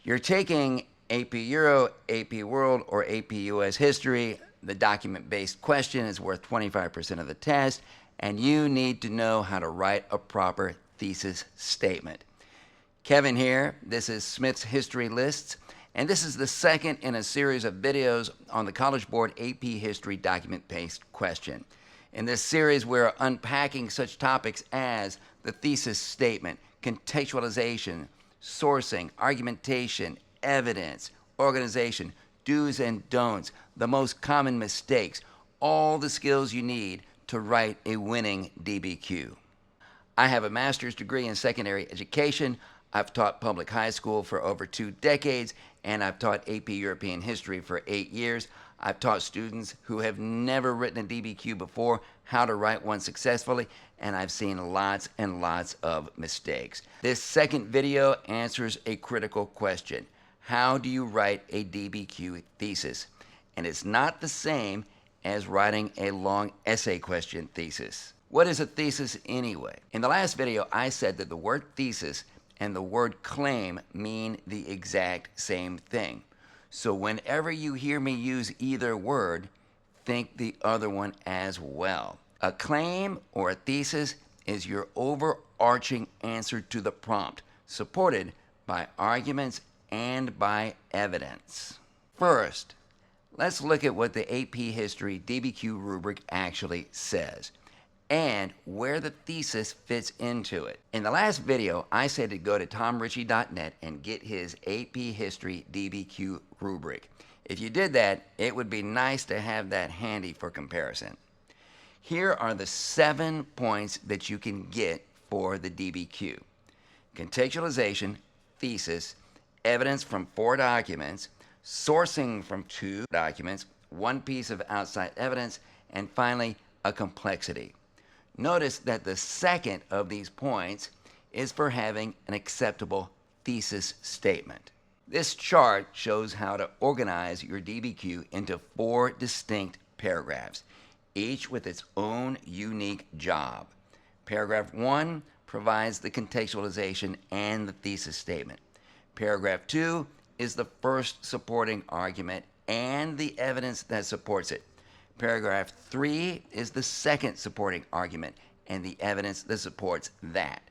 You're taking AP Euro, AP World, or AP US History. The document-based question is worth 25% of the test, and you need to know how to write a proper thesis statement. Kevin here. This is Smith's History Lists, and this is the second in a series of videos on the College Board AP History document-based question. In this series, we're unpacking such topics as the thesis statement, contextualization, sourcing, argumentation, evidence, organization, do's and don'ts, the most common mistakes, all the skills you need to write a winning DBQ. I have a master's degree in secondary education. I've taught public high school for over 2 decades, and I've taught AP European history for 8 years. I've taught students who have never written a DBQ before how to write one successfully, and I've seen lots and lots of mistakes. This second video answers a critical question. How do you write a DBQ thesis? And it's not the same as writing a long essay question thesis. What is a thesis anyway? In the last video, I said that the word thesis and the word claim mean the exact same thing. So whenever you hear me use either word, think the other one as well. A claim or a thesis is your overarching answer to the prompt, supported by arguments and by evidence. First, let's look at what the AP History DBQ rubric actually says and where the thesis fits into it. In the last video, I said to go to tomritchie.net and get his AP History DBQ rubric. If you did that, it would be nice to have that handy for comparison. Here are the 7 points that you can get for the DBQ. Contextualization, thesis, evidence from 4 documents, sourcing from 2 documents, 1 piece of outside evidence, and finally, a complexity. Notice that the second of these points is for having an acceptable thesis statement. This chart shows how to organize your DBQ into 4 distinct paragraphs, each with its own unique job. Paragraph 1 provides the contextualization and the thesis statement. Paragraph 2 is the first supporting argument and the evidence that supports it. Paragraph 3 is the second supporting argument and the evidence that supports that.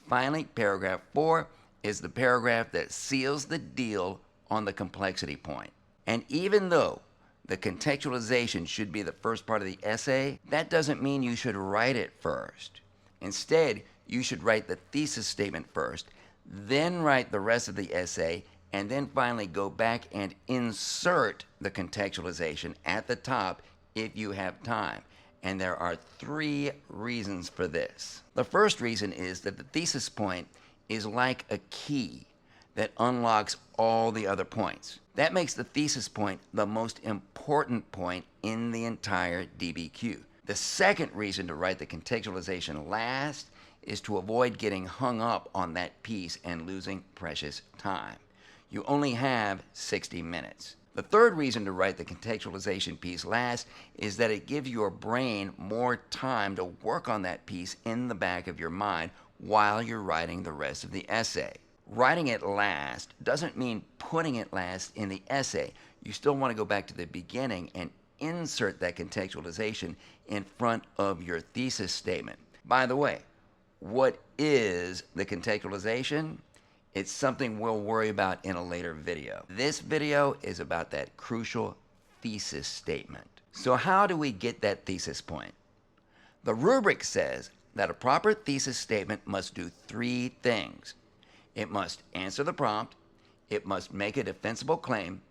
Finally, paragraph 4 is the paragraph that seals the deal on the complexity point. And even though the contextualization should be the first part of the essay, that doesn't mean you should write it first. Instead, you should write the thesis statement first, then write the rest of the essay, and then finally go back and insert the contextualization at the top if you have time. And there are 3 reasons for this. The first reason is that the thesis point is like a key that unlocks all the other points. That makes the thesis point the most important point in the entire DBQ. The second reason to write the contextualization last is to avoid getting hung up on that piece and losing precious time. You only have 60 minutes. The third reason to write the contextualization piece last is that it gives your brain more time to work on that piece in the back of your mind while you're writing the rest of the essay. Writing it last doesn't mean putting it last in the essay. You still want to go back to the beginning and insert that contextualization in front of your thesis statement. By the way, what is the contextualization? It's something we'll worry about in a later video. This video is about that crucial thesis statement. So how do we get that thesis point? The rubric says that a proper thesis statement must do 3 things. It must answer the prompt, it must make a defensible claim,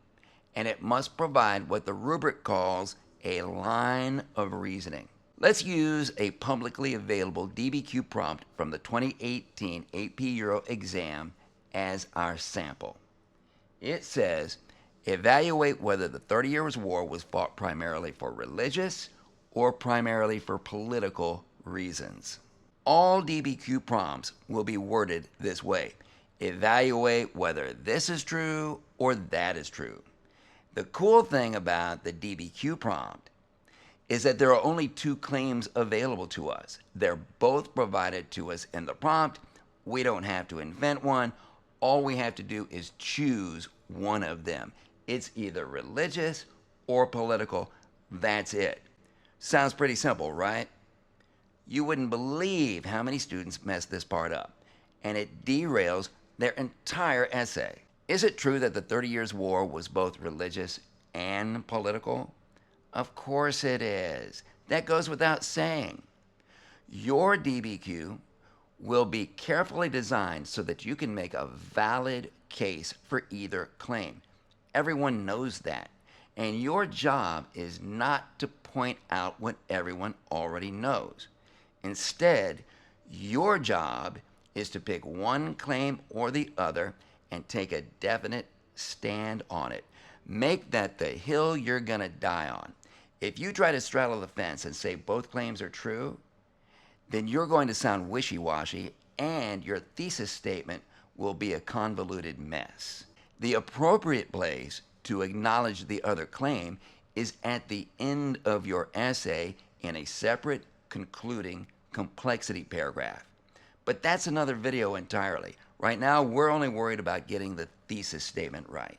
and it must provide what the rubric calls a line of reasoning. Let's use a publicly available DBQ prompt from the 2018 AP Euro exam as our sample. It says, evaluate whether the 30 Years' War was fought primarily for religious or primarily for political reasons. All DBQ prompts will be worded this way. Evaluate whether this is true or that is true. The cool thing about the DBQ prompt is that there are only 2 claims available to us. They're both provided to us in the prompt. We don't have to invent one. All we have to do is choose one of them. It's either religious or political. That's it. Sounds pretty simple, right? You wouldn't believe how many students mess this part up, and it derails their entire essay. Is it true that the 30 Years' War was both religious and political? Of course it is. That goes without saying. Your DBQ will be carefully designed so that you can make a valid case for either claim. Everyone knows that. And your job is not to point out what everyone already knows. Instead, your job is to pick one claim or the other and take a definite stand on it. Make that the hill you're going to die on. If you try to straddle the fence and say both claims are true, then you're going to sound wishy-washy and your thesis statement will be a convoluted mess. The appropriate place to acknowledge the other claim is at the end of your essay in a separate, concluding complexity paragraph. But that's another video entirely. Right now, we're only worried about getting the thesis statement right.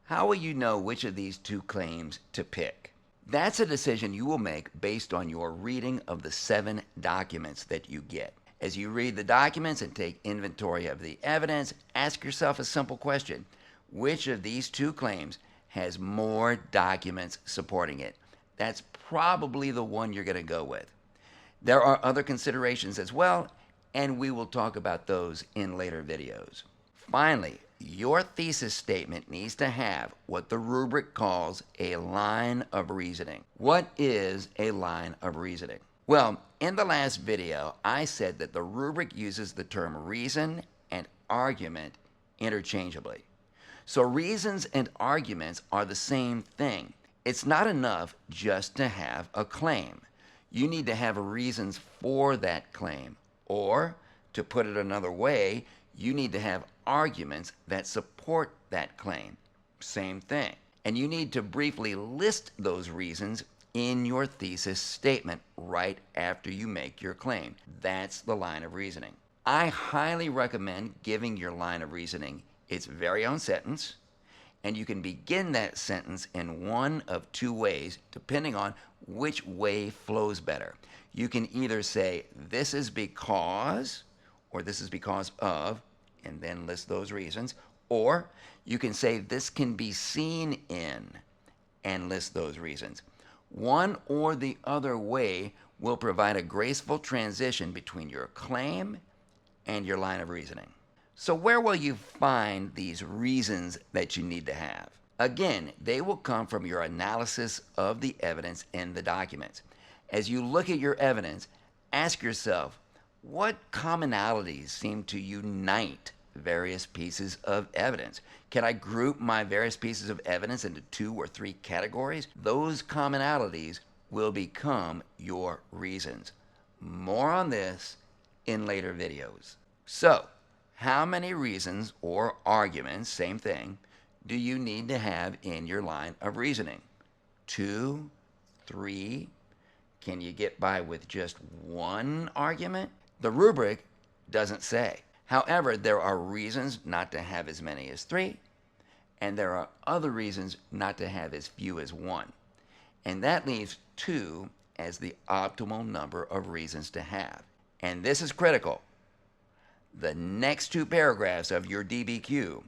How will you know which of these two claims to pick? That's a decision you will make based on your reading of the 7 documents that you get. As you read the documents and take inventory of the evidence, ask yourself a simple question. Which of these two claims has more documents supporting it? That's probably the one you're going to go with. There are other considerations as well, and we will talk about those in later videos. Finally, your thesis statement needs to have what the rubric calls a line of reasoning. What is a line of reasoning? Well, in the last video, I said that the rubric uses the term reason and argument interchangeably. So reasons and arguments are the same thing. It's not enough just to have a claim. You need to have reasons for that claim. Or, to put it another way, you need to have arguments that support that claim. Same thing. And you need to briefly list those reasons in your thesis statement right after you make your claim. That's the line of reasoning. I highly recommend giving your line of reasoning its very own sentence, and you can begin that sentence in one of two ways, depending on which way flows better. You can either say, this is because, or this is because of, and then list those reasons, or you can say, this can be seen in, and list those reasons. One or the other way will provide a graceful transition between your claim and your line of reasoning. So where will you find these reasons that you need to have? Again, they will come from your analysis of the evidence in the documents. As you look at your evidence, ask yourself, what commonalities seem to unite various pieces of evidence? Can I group my various pieces of evidence into 2 or 3 categories? Those commonalities will become your reasons. More on this in later videos. So, how many reasons or arguments, same thing, do you need to have in your line of reasoning? 2, 3? Can you get by with just 1 argument? The rubric doesn't say. However, there are reasons not to have as many as 3, and there are other reasons not to have as few as 1. And that leaves 2 as the optimal number of reasons to have. And this is critical. The next 2 paragraphs of your DBQ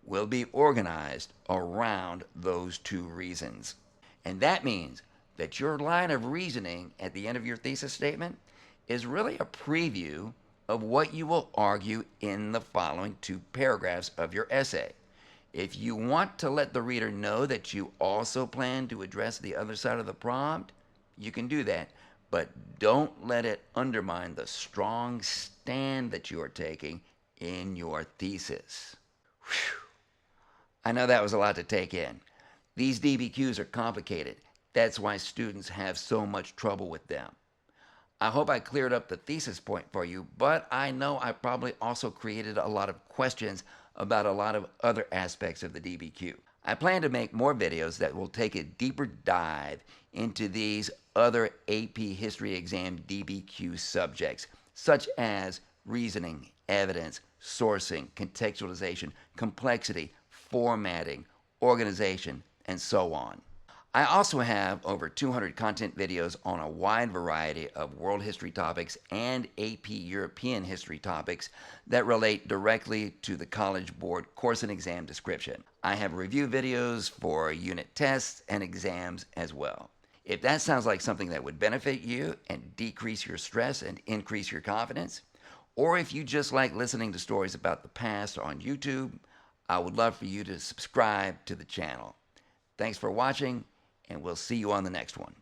will be organized around those 2 reasons. And that means that your line of reasoning at the end of your thesis statement is really a preview of what you will argue in the following 2 paragraphs of your essay. If you want to let the reader know that you also plan to address the other side of the prompt, you can do that, but don't let it undermine the strong stand that you are taking in your thesis. Whew. I know that was a lot to take in. These DBQs are complicated. That's why students have so much trouble with them. I hope I cleared up the thesis point for you, but I know I probably also created a lot of questions about a lot of other aspects of the DBQ. I plan to make more videos that will take a deeper dive into these other AP History exam DBQ subjects, such as reasoning evidence, sourcing, contextualization, complexity, formatting, organization, and so on. I also have over 200 content videos on a wide variety of world history topics and AP European history topics that relate directly to the College Board course and exam description. I have review videos for unit tests and exams as well. If that sounds like something that would benefit you and decrease your stress and increase your confidence, or if you just like listening to stories about the past on YouTube, I would love for you to subscribe to the channel. Thanks for watching, and we'll see you on the next one.